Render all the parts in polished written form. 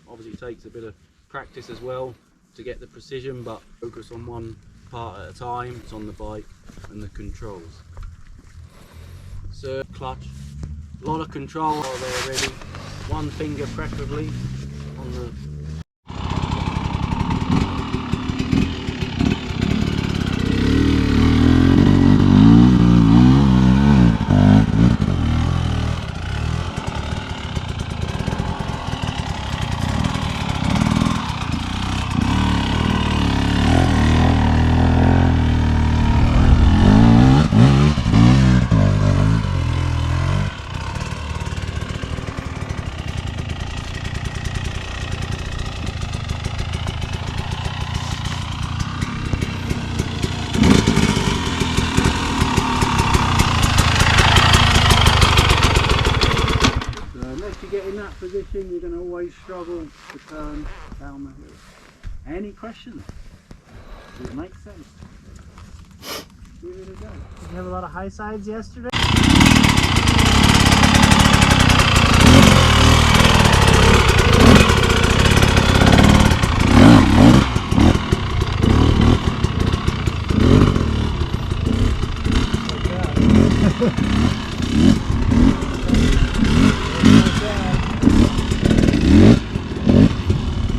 Obviously it takes a bit of practice as well to get the precision, but focus on one part at a time. It's on the bike and the controls. So clutch, a lot of control while they're ready. One finger preferably on the get in that position, you're going to always struggle to turn down the hill. Any questions? Does it make sense? Give it a go. Did you have a lot of high sides yesterday?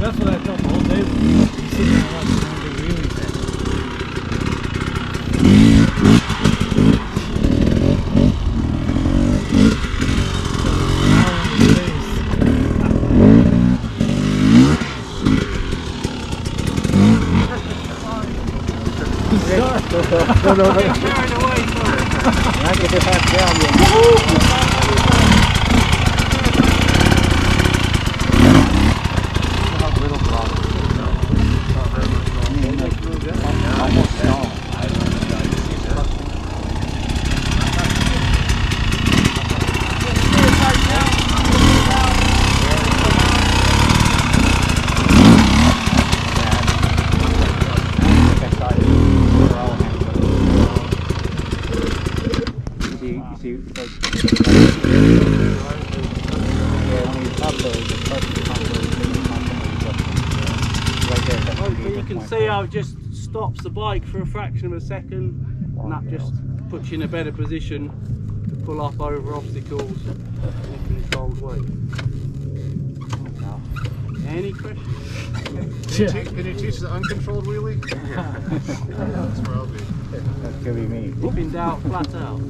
That's what I felt the whole day. You sit there and watch them do really fast. You can see how it just stops the bike for a fraction of a second, and that just puts you in a better position to pull up over obstacles in a controlled way. Any questions? Can you teach the uncontrolled wheelie? That's where I'll be. That's gonna be me. If in doubt, flat out.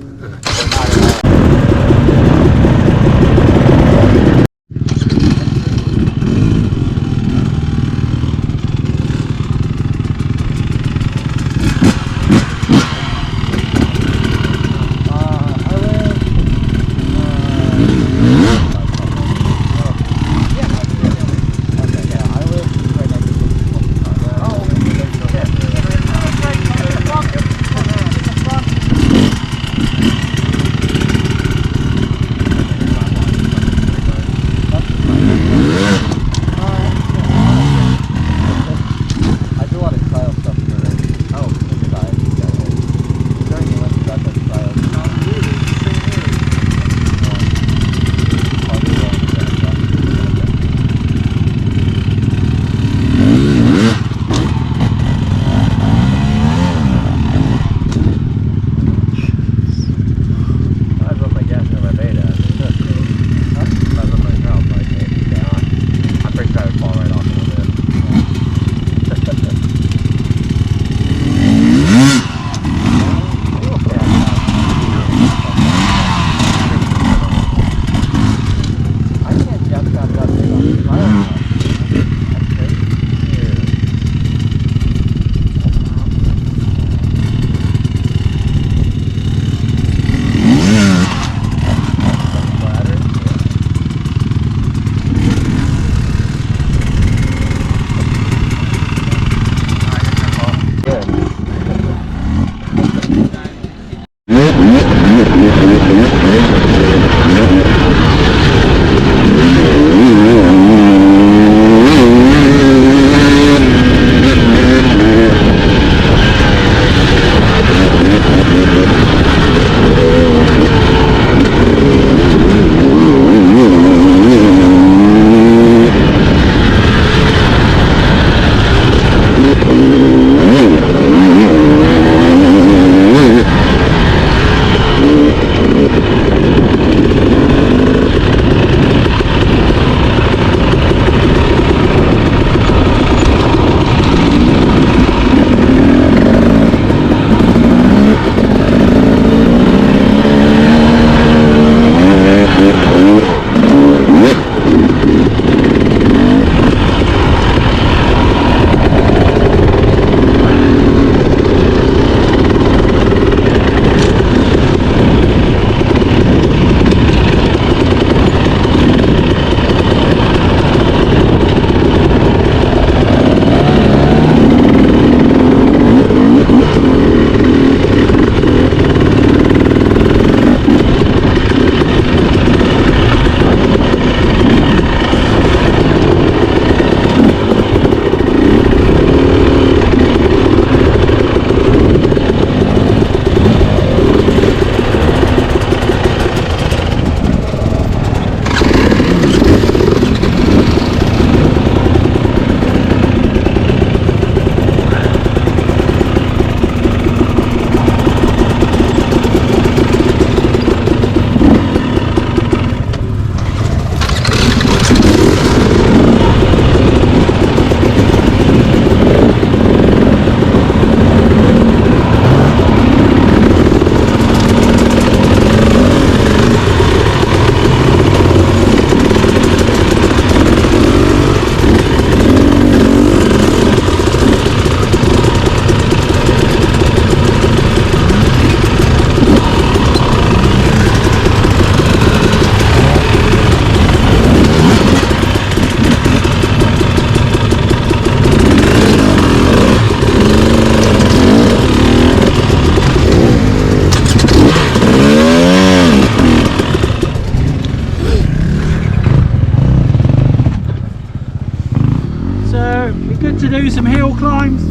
to do some hill climbs.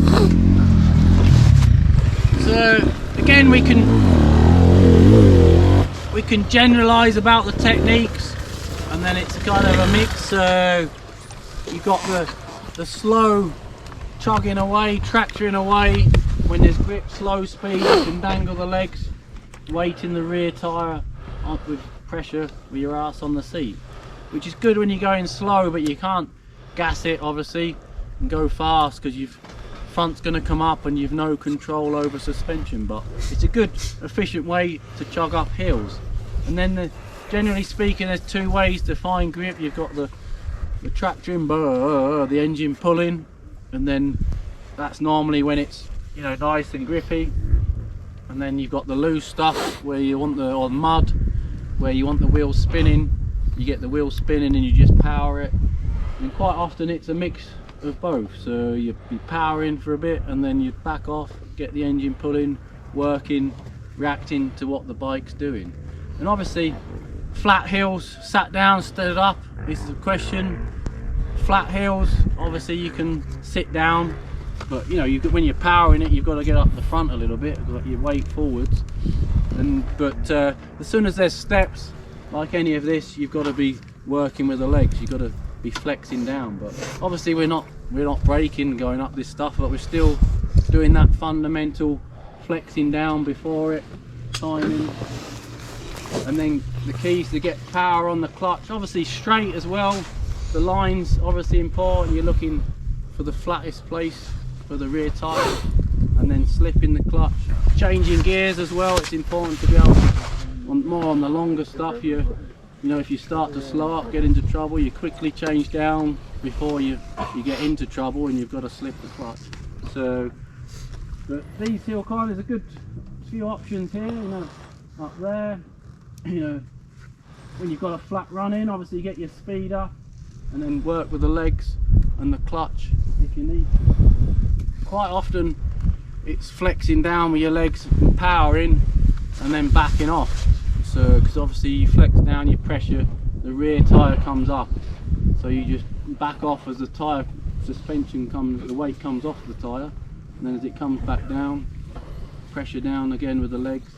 So again, we can generalize about the techniques, and then it's kind of a mix. So you've got the slow chugging away, tractoring away. When there's grip, slow speed, you can dangle the legs, weight in the rear tyre up with pressure with your ass on the seat, which is good when you're going slow, but you can't gas it obviously and go fast because your front's going to come up and you've no control over suspension. But it's a good efficient way to chug up hills. And then generally speaking, there's two ways to find grip. You've got the tractoring, the engine pulling, and then that's normally when it's, you know, nice and grippy. And then you've got the loose stuff where you want or mud, where you want the wheels spinning. You get the wheels spinning and you just power it. And quite often it's a mix of both. So you'd be powering for a bit and then you back off, get the engine pulling, working, reacting to what the bike's doing. And obviously flat hills, sat down, stood up, this is a question. Flat hills, obviously you can sit down, but you know, when you're powering it, you've got to get up the front a little bit, you've got your weight forwards. But as soon as there's steps, like any of this, you've got to be working with the legs, you've got to be flexing down. But obviously we're not braking going up this stuff, but we're still doing that fundamental flexing down before it, timing. And then the keys to get power on the clutch, obviously straight as well. The line's obviously important, you're looking for the flattest place for the rear tyre, and then slipping the clutch. Changing gears as well, it's important to be able to, more on the longer stuff, you know, if you start to slow up, get into trouble, you quickly change down before you get into trouble and you've got to slip the clutch. So, but these hill climbs, there's a good few options here, you know, up there, you know, when you've got a flat run in, obviously you get your speed up and then work with the legs and the clutch if you need to. Quite often it's flexing down with your legs and powering and then backing off. So, because obviously you flex down, you pressure, the rear tyre comes up. So you just back off as the tyre suspension comes, the weight comes off the tyre, and then as it comes back down, pressure down again with the legs.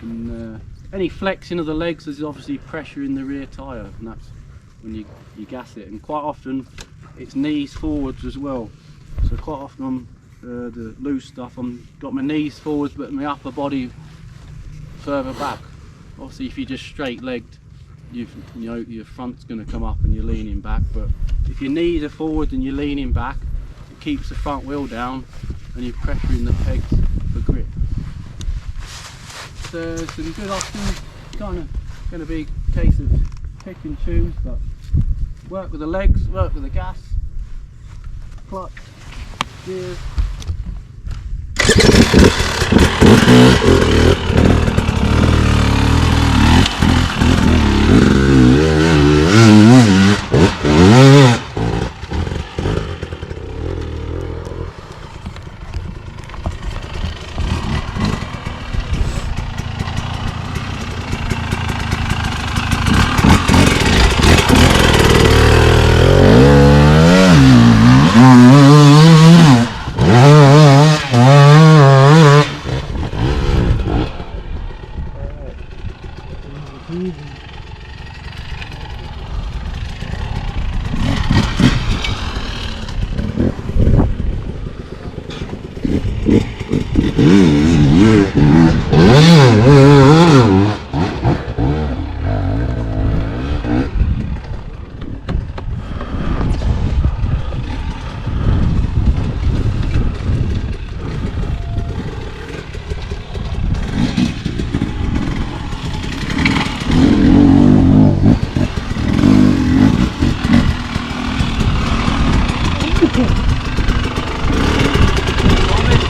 And any flexing of the legs is obviously pressure in the rear tyre, and that's when you gas it. And quite often it's knees forwards as well. So quite often on the loose stuff, I've got my knees forwards but my upper body further back. Obviously if you're just straight legged, you know your front's going to come up and you're leaning back, but if your knees are forward and you're leaning back, it keeps the front wheel down and you're pressuring the pegs for grip. So some good options, kind of going to be a case of pick and choose, but work with the legs, work with the gas, clutch, gears.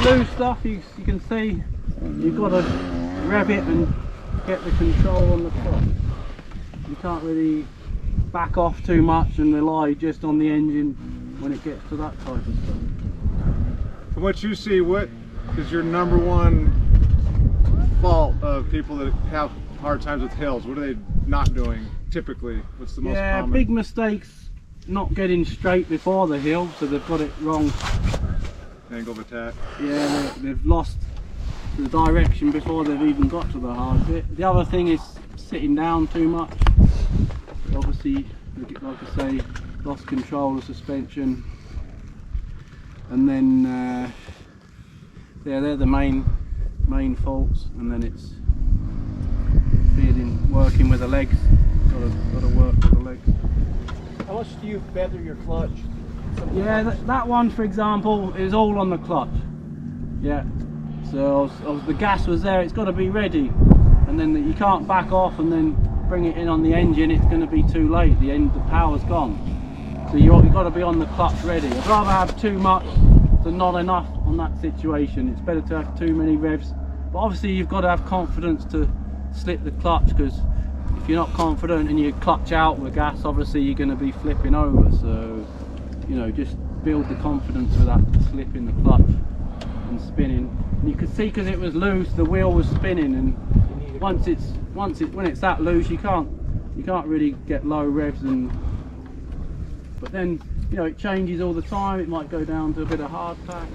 Loose stuff, you can see you've got to rev it and get the control on the clutch. You can't really back off too much and rely just on the engine when it gets to that type of stuff. From what you see, what is your number one fault of people that have hard times with hills? What are they not doing typically? What's the most common? Big mistakes not getting straight before the hill, so they've got it wrong. Angle of attack. Yeah, they've lost the direction before they've even got to the hard bit. The other thing is sitting down too much. Obviously, like I say, lost control of suspension, and then yeah, they're the main faults. And then it's working with the legs. Got to work with the legs. How much do you feather your clutch? Yeah, that one, for example, is all on the clutch. Yeah. So the gas was there. It's got to be ready, and then you can't back off and then bring it in on the engine. It's going to be too late. The power's gone. So you've got to be on the clutch ready. I'd rather have too much than not enough on that situation. It's better to have too many revs. But obviously you've got to have confidence to slip the clutch, because if you're not confident and you clutch out with gas, obviously you're going to be flipping over. So, you know, just build the confidence with that slip in the clutch and spinning. And you could see, because it was loose, the wheel was spinning, and when it's that loose, you can't really get low revs. But then, you know, it changes all the time. It might go down to a bit of hardtack.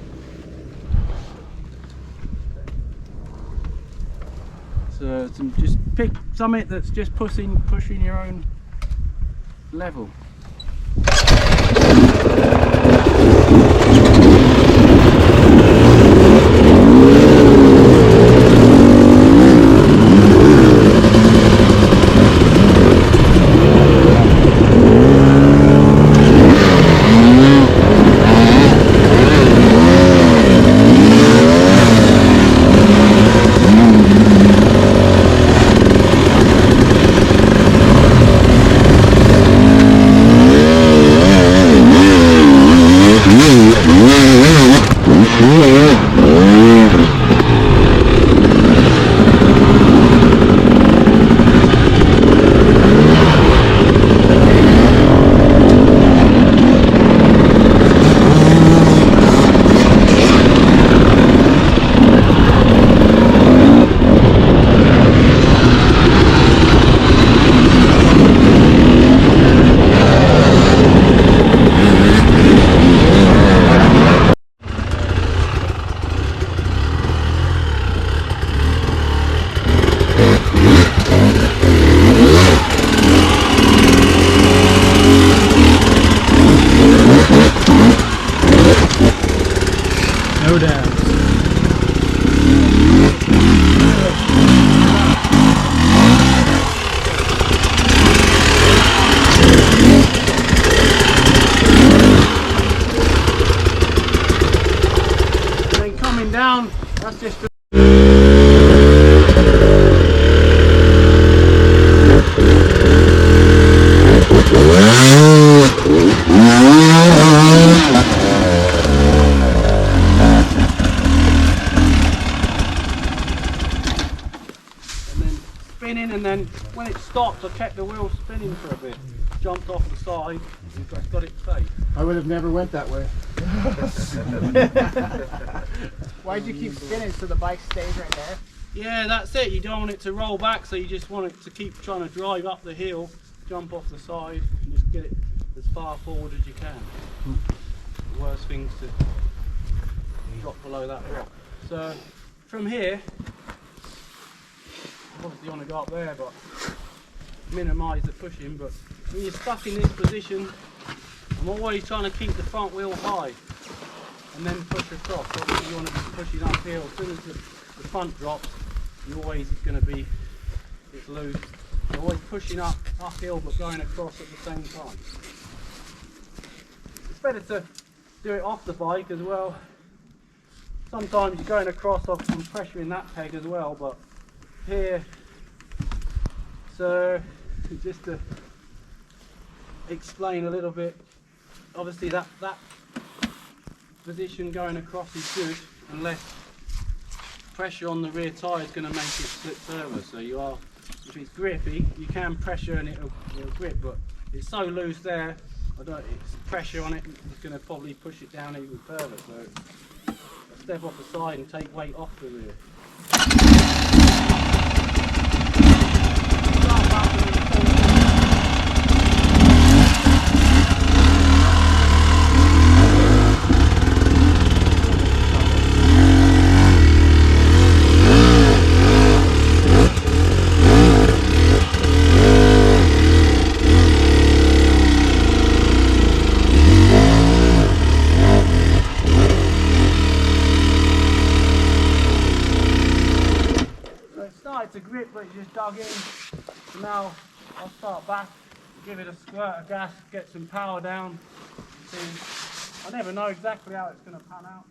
So just pick something that's just pushing your own level. No doubt. And then coming down, that's just spinning, and then when it stopped, I kept the wheel spinning for a bit. Jumped off the side, got it safe. I would have never went that way. Why'd you keep spinning so the bike stays right there? Yeah, that's it. You don't want it to roll back, so you just want it to keep trying to drive up the hill, jump off the side, and just get it as far forward as you can. The worst thing's to drop below that rock. So from here, obviously you want to go up there, but minimise the pushing. But when you're stuck in this position, I'm always trying to keep the front wheel high and then push across. Obviously you want to be pushing uphill. As soon as the front drops, you're always going to be, it's loose. You're always pushing uphill but going across at the same time. It's better to do it off the bike as well. Sometimes you're going across and pressuring that peg as well, but here, so just to explain a little bit, obviously that position going across is good, unless pressure on the rear tyre is going to make it slip further. So you are, if it's grippy, you can pressure and it'll grip, but it's so loose there, it's pressure on it, it's going to probably push it down even further. So step off the side and take weight off the rear. it just dug in. So now I'll start back, give it a squirt of gas, get some power down. See, I never know exactly how it's going to pan out.